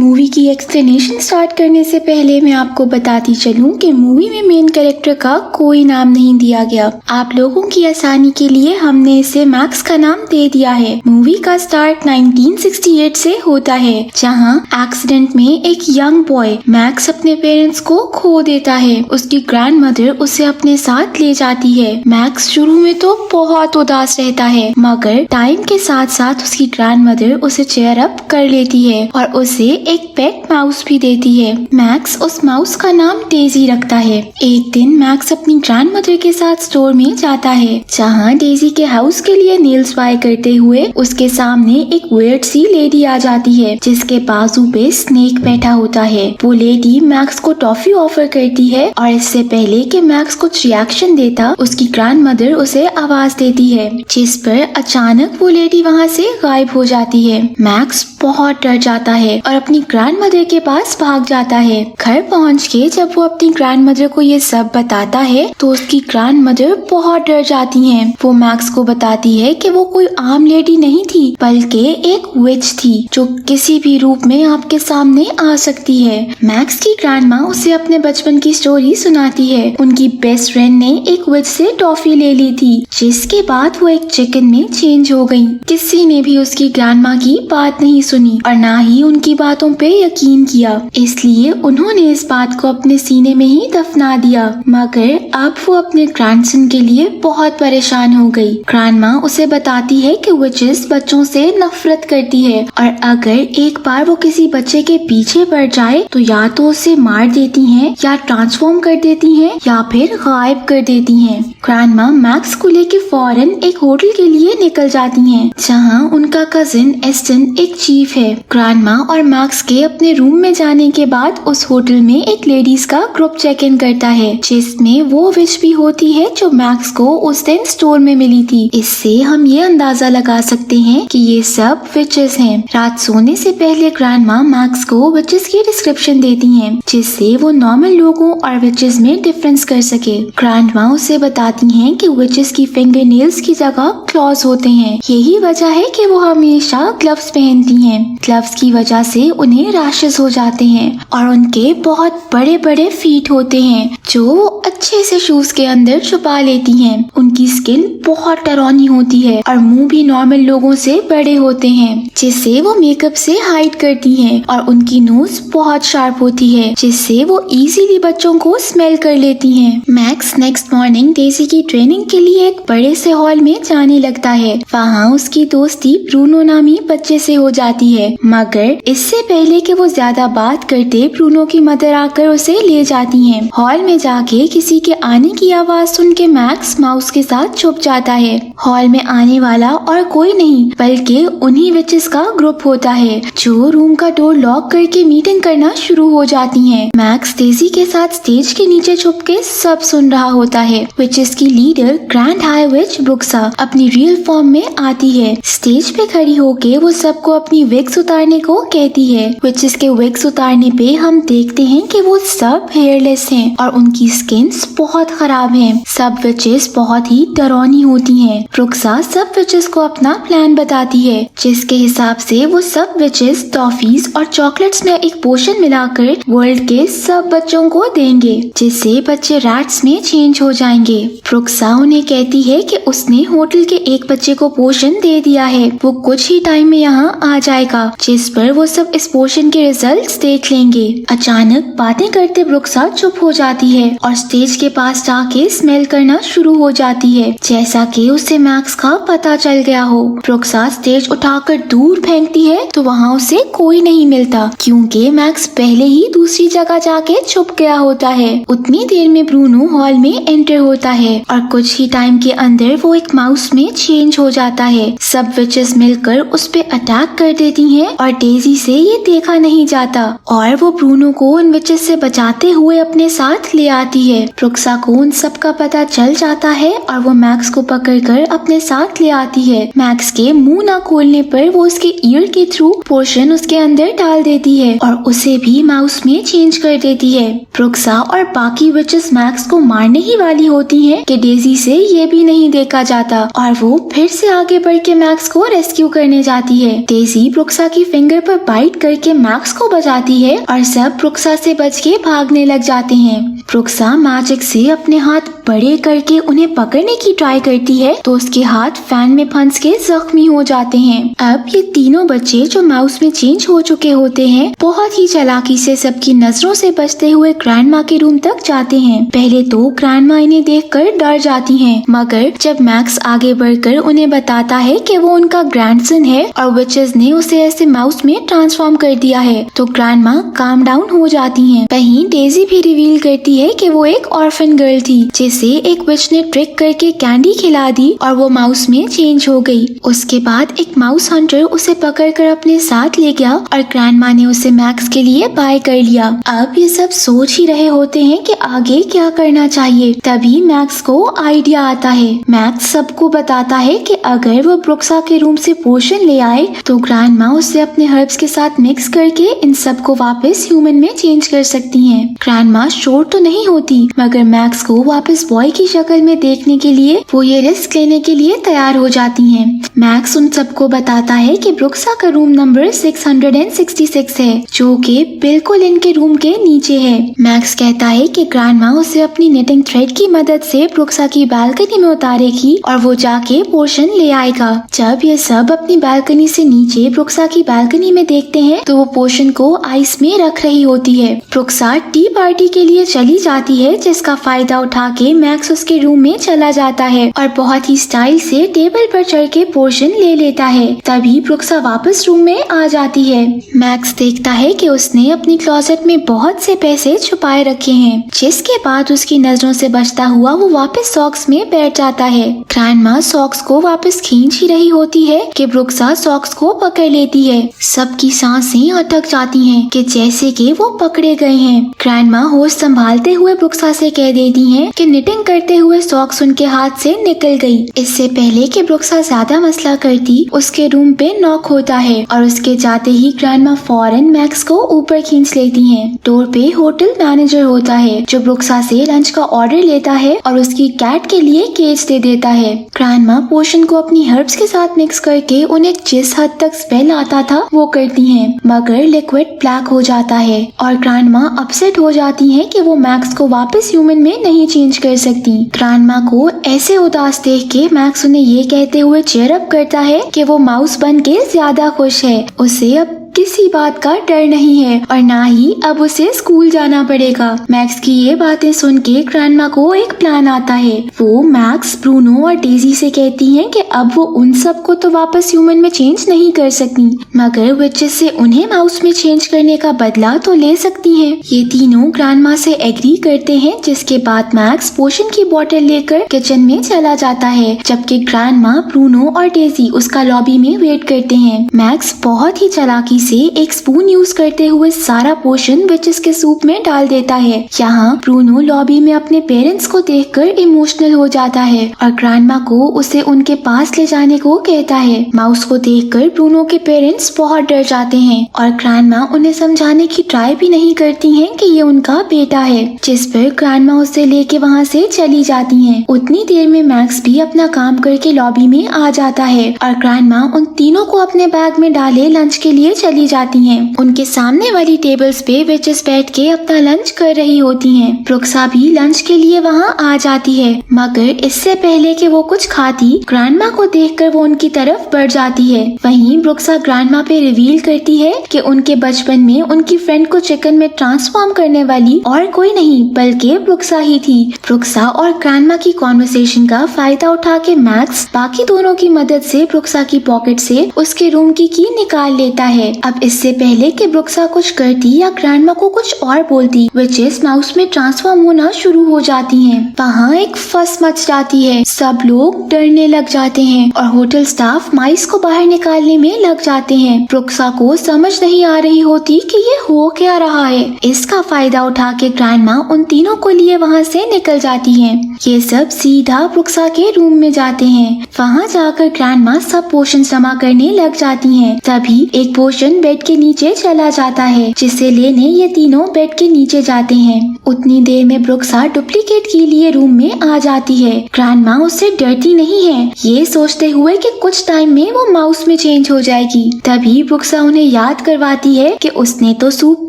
Movie की explanation start करने से पहले मैं आपको बताती चलूं कि मूवी में मेन कैरेक्टर का कोई नाम नहीं दिया गया। आप लोगों की आसानी के लिए हमने इसे मैक्स का नाम दे दिया है। मूवी का स्टार्ट 1968 से होता है, जहां एक्सीडेंट में एक यंग बॉय मैक्स अपने पेरेंट्स को खो देता है। उसकी ग्रैंडमदर उसे अपने साथ ले जाती है। मैक्स शुरू में तो बहुत उदास रहता है, मगर टाइम के साथ साथ उसकी ग्रैंडमदर उसे चेयर अप कर लेती है और उसे एक पेट माउस भी देती है। मैक्स उस माउस का नाम डेजी रखता है। एक दिन मैक्स अपनी ग्रैंडमदर के साथ स्टोर में जाता है, जहां डेजी के हाउस के लिए नील्स बाय करते हुए उसके सामने एक वियर्ड सी लेडी आ जाती है, जिसके बाजू पे स्नेक बैठा होता है। वो लेडी मैक्स को टॉफी ऑफर करती है और इससे पहले कि मैक्स कुछ रिएक्शन देता, उसकी ग्रैंडमदर उसे आवाज देती है, जिस पर अचानक वो लेडी वहाँ से गायब हो जाती है। मैक्स बहुत डर जाता है और अपनी ग्रैंडमदर के पास भाग जाता है। घर पहुँच के जब वो अपनी ग्रैंडमदर को ये सब बताता है तो उसकी ग्रैंडमदर बहुत डर जाती हैं। वो मैक्स को बताती है कि वो कोई आम लेडी नहीं थी, बल्कि एक विच थी जो किसी भी रूप में आपके सामने आ सकती है। मैक्स की ग्रैंडमा उसे अपने बचपन की स्टोरी सुनाती है। उनकी बेस्ट फ्रेंड ने एक विच से टॉफी ले ली थी, जिसके बाद वो एक चिकन में चेंज हो गई। किसी ने भी उसकी ग्रैंडमा की बात नहीं सुनी और ना ही उनकी बातों पे यकीन किया, इसलिए उन्होंने इस बात को अपने सीने में ही दफना दिया। मगर अब वो अपने ग्रैंडसन के लिए बहुत परेशान हो गई। ग्रैंडमा उसे बताती है कि विचेस बच्चों से नफरत करती है और अगर एक बार वो किसी बच्चे के पीछे पड़ जाए तो या तो उसे मार देती हैं, या ट्रांसफॉर्म कर देती हैं, या फिर गायब कर देती हैं। ग्रैंडमा मैक्स को लेके फौरन एक होटल के लिए निकल जाती हैं, जहां उनका कजिन एस्टन एक चीफ है। ग्रैंडमा और मैक्स के अपने रूम में जाने के बाद उस होटल में एक लेडीज का ग्रुप चेक इन करता है, जिसमें वो विच भी होती है जो मैक्स को उस दिन स्टोर में मिली थी। इससे हम ये अंदाजा लगा सकते हैं कि ये सब विचेस हैं। रात सोने से पहले ग्रैंडमा मैक्स को विचेस की डिस्क्रिप्शन देती हैं, जिससे वो नॉर्मल लोगों और विचेस में डिफरेंस कर सके। ग्रैंडमा उसे बताती हैं कि विचेस की फिंगर नेल्स की जगह क्लॉज होते हैं। यही वजह है कि वो हमेशा ग्लव्स पहनती हैं। ग्लव्स की वजह से उन्हें रैशेस हो जाते हैं और उनके बहुत बड़े बड़े फीट होते हैं, जो अच्छे से शूज के अंदर छुपा लेती हैं। उनकी स्किन बहुत डरावनी होती है और मुंह भी नॉर्मल लोगों से बड़े होते हैं, जिससे वो मेकअप से हाइड करती हैं। और उनकी नोज बहुत शार्प होती है, जिससे वो इजीली बच्चों को स्मेल कर लेती हैं। मैक्स नेक्स्ट मॉर्निंग डेजी की ट्रेनिंग के लिए एक बड़े से हॉल में जाने लगता है। वहाँ उसकी दोस्ती ब्रूनो नामी बच्चे से हो जाती है, मगर इससे पहले कि वो ज्यादा बात करते, ब्रूनो की मदर आकर उसे ले जाती हैं। हॉल में जाके किसी के आने की आवाज सुन के मैक्स माउस के साथ छुप जाता है। हॉल में आने वाला और कोई नहीं बल्कि उन्हीं विचेस का ग्रुप होता है, जो रूम का डोर लॉक करके मीटिंग करना शुरू हो जाती हैं। मैक्स डेजी के साथ स्टेज के नीचे छुप के सब सुन रहा होता है। विचेस की लीडर ग्रैंड हाई विच ब्रुक्सा अपनी रियल फॉर्म में आती है। स्टेज पे खड़ी होके वो सबको अपनी विग्स उतारने को कहती है। विचेस के विग्स उतारने पे हम देखते हैं कि वो सब हेयरलेस हैं और उनकी स्किन्स बहुत खराब हैं। सब विचेस बहुत ही डरावनी होती हैं। ब्रुक्सा सब विचेस को अपना प्लान बताती है, जिसके हिसाब से वो सब विचेस टॉफीज और चॉकलेट्स में एक पोशन मिलाकर वर्ल्ड के सब बच्चों को देंगे, जिससे बच्चे रैट्स में चेंज हो जाएंगे। ब्रुक्सा उन्हें कहती है कि उसने होटल के एक बच्चे को पोशन दे दिया है, वो कुछ ही टाइम में यहाँ आ जाएगा, जिस पर वो सब इस पोशन के रिजल्ट्स देख लेंगे। अचानक बातें करते ब्रुक्सा चुप हो जाती है और स्टेज के पास जाके स्मेल करना शुरू हो जाती है, जैसा कि उसे मैक्स का पता चल गया हो। ब्रुक्सा स्टेज उठाकर दूर फेंकती है तो वहाँ उसे कोई नहीं मिलता, क्योंकि मैक्स पहले ही दूसरी जगह जाके छुप गया होता है। उतनी देर में ब्रूनो हॉल में एंटर होता है और कुछ ही टाइम के अंदर वो एक माउस में चेंज हो जाता है। सब विचेस मिलकर उस पे अटैक कर देती हैं और डेजी से ये देखा नहीं जाता और वो ब्रूनो को उन विचेस से बचाते हुए अपने साथ ले आती है। ब्रुक्सा को उन सब का पता चल जाता है और वो मैक्स को पकड़कर अपने साथ ले आती है। मैक्स के मुंह न खोलने पर वो उसके ईयर के थ्रू पोर्शन उसके अंदर डाल देती है और उसे भी माउस में चेंज कर देती है। ब्रुक्सा और बाकी विचेस मैक्स को मारने ही वाली होती हैं कि डेजी से ये भी नहीं देखा जाता और वो फिर से आगे बढ़ के मैक्स को रेस्क्यू करने जाती है। डेजी ब्रुक्सा की फिंगर पर बाइट कर करके मैक्स को बचाती है और सब प्रुक्सा से बच के भागने लग जाते हैं। प्रुक्सा मैजिक से अपने हाथ बड़े करके उन्हें पकड़ने की ट्राई करती है तो उसके हाथ फैन में फंस के जख्मी हो जाते हैं। अब ये तीनों बच्चे जो माउस में चेंज हो चुके होते हैं बहुत ही चालाकी से सबकी नजरों से बचते हुए ग्रैंडमा के रूम तक जाते हैं। पहले तो ग्रैंडमा इन्हें देखकर डर जाती हैं, मगर जब मैक्स आगे बढ़कर उन्हें बताता है कि वो उनका ग्रैंडसन है और विचेस ने उसे ऐसे माउस में ट्रांसफॉर्म कर दिया है तो ग्रैंडमा काम डाउन हो जाती हैं। वहीं डेजी भी रिवील करती है कि वो एक ऑर्फन गर्ल थी जिसे एक विच ने ट्रिक करके कैंडी खिला दी और वो माउस में चेंज हो गई। उसके बाद एक माउस हंटर उसे पकड़कर अपने साथ ले गया और ग्रैंडमा ने उसे मैक्स के लिए बाय कर लिया। अब ये सब सोच ही रहे होते हैं कि आगे क्या करना चाहिए, तभी मैक्स को आइडिया आता है। मैक्स सबको बताता है कि अगर वो प्रुक्सा के रूम से पोशन ले आए तो ग्रैंडमा उसे अपने हर्ब्स के साथ मिक्स करके इन सबको वापस ह्यूमन में चेंज कर सकती हैं। ग्रैंडमा श्योर तो नहीं होती, मगर मैक्स को वापस बॉय की शक्ल में देखने के लिए वो ये रिस्क लेने के लिए तैयार हो जाती हैं। मैक्स उन सबको बताता है कि प्रुक्सा का रूम नंबर 666 है जो कि बिल्कुल इनके रूम के नीचे है। मैक्स कहता है कि ग्रैंडमा उसे अपनी निटिंग थ्रेड की मदद से प्रुक्सा की बालकनी में उतारेगी और वो जाके पोशन ले आएगा। जब ये सब अपनी बालकनी से नीचे प्रुक्सा की बालकनी में देखते हैं तो वो पोशन को आइस में रख रही होती है। प्रुक्सा टी पार्टी के लिए चली जाती है जिसका फायदा उठा के मैक्स उसके रूम में चला जाता है और बहुत ही स्टाइल से टेबल पर चढ़ के पोर्शन ले लेता है। तभी प्रुक्सा वापस रूम में आ जाती है। मैक्स देखता है कि उसने अपनी क्लोजेट में बहुत से पैसे छुपाए रखे हैं, जिसके बाद उसकी नजरों से बचता हुआ वो वापस सॉक्स में बैठ जाता है। ग्रैंडमा सॉक्स को वापस खींच ही रही होती है कि प्रुक्सा सॉक्स को पकड़ लेती है। सबकी सांसें अटक जाती हैं कि जैसे कि वो पकड़े गए हैं। ग्रैंडमा होश संभालते हुए प्रुक्सा से कह देती हैं कि निटिंग करते हुए सॉक्स उनके हाथ से निकल गई। इससे पहले कि प्रुक्सा ज्यादा मसला करती, उसके रूम पे नॉक होता है और उसके जाते ही ग्रैंडमा फौरन मैक्स को ऊपर खींच लेती हैं। डोर पे होटल मैनेजर होता है जो प्रुक्सा से लंच का ऑर्डर लेता है और उसकी कैट के लिए केज दे देता है। ग्रैंडमा पोशन को अपनी हर्ब्स के साथ मिक्स करके उन्हें जिस हद तक स्मेल आता था वो करती हैं, मगर लिक्विड ब्लैक हो जाता है और ग्रैंडमा अपसेट हो जाती हैं कि वो मैक्स को वापस ह्यूमन में नहीं चेंज कर सकती। ग्रैंडमा को ऐसे उदास देख के मैक्स उन्हें ये कहते हुए चीयर अप करता है कि वो माउस बन के ज्यादा खुश है। उसे अब किसी बात का डर नहीं है और ना ही अब उसे स्कूल जाना पड़ेगा। मैक्स की ये बातें सुन के ग्रैंडमा को एक प्लान आता है। वो मैक्स, ब्रूनो और डेजी से कहती हैं कि अब वो उन सबको तो वापस ह्यूमन में चेंज नहीं कर सकती, मगर विचेस से उन्हें माउस में चेंज करने का बदला तो ले सकती हैं। ये तीनों ग्रैंडमा से एग्री करते हैं, जिसके बाद मैक्स पोशन की बोतल लेकर किचन में चला जाता है, जबकि ग्रैंडमा, ब्रूनो और डेजी उसका लॉबी में वेट करते हैं। मैक्स बहुत ही चालाकी से एक स्पून यूज करते हुए सारा पोशन विचेस के सूप में डाल देता है। यहाँ ब्रूनो लॉबी में अपने पेरेंट्स को देखकर इमोशनल हो जाता है और ग्रैंडमा को उसे उनके पास ले जाने को कहता है। माउस को देखकर ब्रूनो के पेरेंट्स बहुत डर जाते हैं और ग्रैंडमा उन्हें समझाने की ट्राई भी नहीं करती हैं कि ये उनका बेटा है, जिस पर ग्रैंडमा उसे लेके वहाँ से चली जाती हैं। उतनी देर में मैक्स भी अपना काम करके लॉबी में आ जाता है और ग्रैंडमा उन तीनों को अपने बैग में डाले लंच के लिए चली जाती हैं। उनके सामने वाली टेबल्स पे विचेस बैठ के अपना लंच कर रही होती हैं। प्रुक्सा भी लंच के लिए वहाँ आ जाती है, मगर इससे पहले कि वो कुछ खाती, ग्रैंडमा को देखकर वो उनकी तरफ बढ़ जाती है। वहीं प्रुक्सा ग्रैंडमा पे रिवील करती है कि उनके बचपन में उनकी फ्रेंड को चिकन में ट्रांसफॉर्म करने वाली और कोई नहीं बल्कि प्रुक्सा ही थी। प्रुक्सा और ग्रैंडमा की कॉन्वर्सेशन का फायदा उठा के मैक्स बाकी दोनों की मदद से प्रुक्सा की पॉकेट से उसके रूम की निकाल लेता है। अब इससे पहले कि प्रुक्सा कुछ करती या ग्रैंडमा को कुछ और बोलती, विचेस माउस में ट्रांसफॉर्म होना शुरू हो जाती हैं। वहाँ एक फस मच जाती है, सब लोग डरने लग जाते हैं और होटल स्टाफ माइस को बाहर निकालने में लग जाते हैं। प्रुक्सा को समझ नहीं आ रही होती कि ये हो क्या रहा है। इसका फायदा उठा के ग्रैंडमा उन तीनों को लिए वहाँ से निकल जाती है। ये सब सीधा प्रुक्सा के रूम में जाते हैं। वहाँ जाकर ग्रैंडमा सब पोशन जमा करने लग जाती हैं। तभी एक पोशन पोशन बेड के नीचे चला जाता है, जिसे लेने ये तीनों बेड के नीचे जाते हैं। उतनी देर में ब्रुक्सा डुप्लीकेट के लिए रूम में आ जाती है। ग्रैंडमा उससे डरती नहीं है, ये सोचते हुए कि कुछ टाइम में वो माउस में चेंज हो जाएगी। तभी ब्रुक्सा उन्हें याद करवाती है कि उसने तो सूप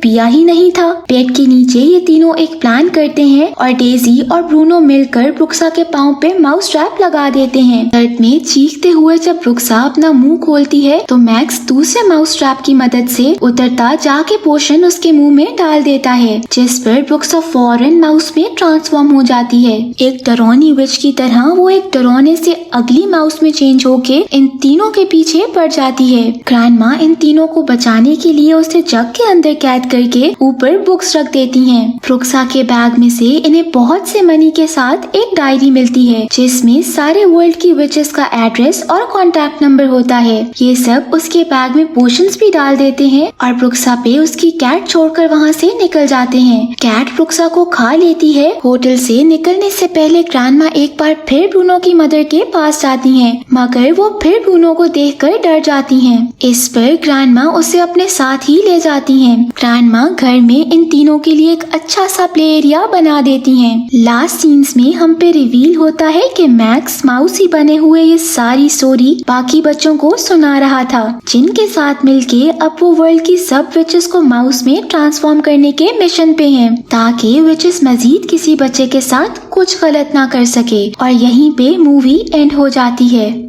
पिया ही नहीं था। बेड के नीचे ये तीनों एक प्लान करते हैं और डेजी और ब्रूनो मिलकर ब्रुक्सा के पाँव पे माउस ट्रैप लगा देते हैं। दर्द में चीखते हुए जब ब्रुक्सा अपना मुंह खोलती है तो मैक्स दूसरे माउस ट्रैप की मदद से उतरता जाके पोशन उसके मुंह में डाल देता है, जिस पर ब्रुक्सा फौरन माउस में ट्रांसफॉर्म हो जाती है। एक डरौनी विच की तरह वो एक डरौने से अगली माउस में चेंज होके इन तीनों के पीछे पड़ जाती है। ग्रैंडमा इन तीनों को बचाने के लिए उसे जग के अंदर कैद करके ऊपर बुक्स रख देती हैं। ब्रुक्सा के बैग में से इन्हें बहुत से मनी के साथ एक डायरी मिलती है, जिसमें सारे वर्ल्ड की विचेस का एड्रेस और कॉन्टैक्ट नंबर होता है। ये सब उसके बैग में पोशंस भी डाल देते हैं और ब्रुक्सा पे उसकी कैट छोड़कर वहाँ से निकल जाते हैं। कैट ब्रुक्सा को खा लेती है। होटल से निकलने से पहले ग्रैंडमा एक बार फिर ब्रूनो की मदर के पास जाती हैं, मगर वो फिर ब्रूनो को देखकर डर जाती हैं। इस पर ग्रैंडमा उसे अपने साथ ही ले जाती हैं। ग्रैंडमा घर में इन तीनों के लिए एक अच्छा सा प्ले एरिया बना देती हैं। लास्ट सीन्स में हम पे रिवील होता है कि मैक्स माउस ही बने हुए ये सारी स्टोरी बाकी बच्चों को सुना रहा था, जिनके साथ मिलके अब वो वर्ल्ड की सब विचेस को माउस में ट्रांसफॉर्म करने के मिशन पे हैं, ताकि विचेस मजीद किसी बच्चे के साथ कुछ गलत ना कर सके। और यहीं पे मूवी एंड हो जाती है।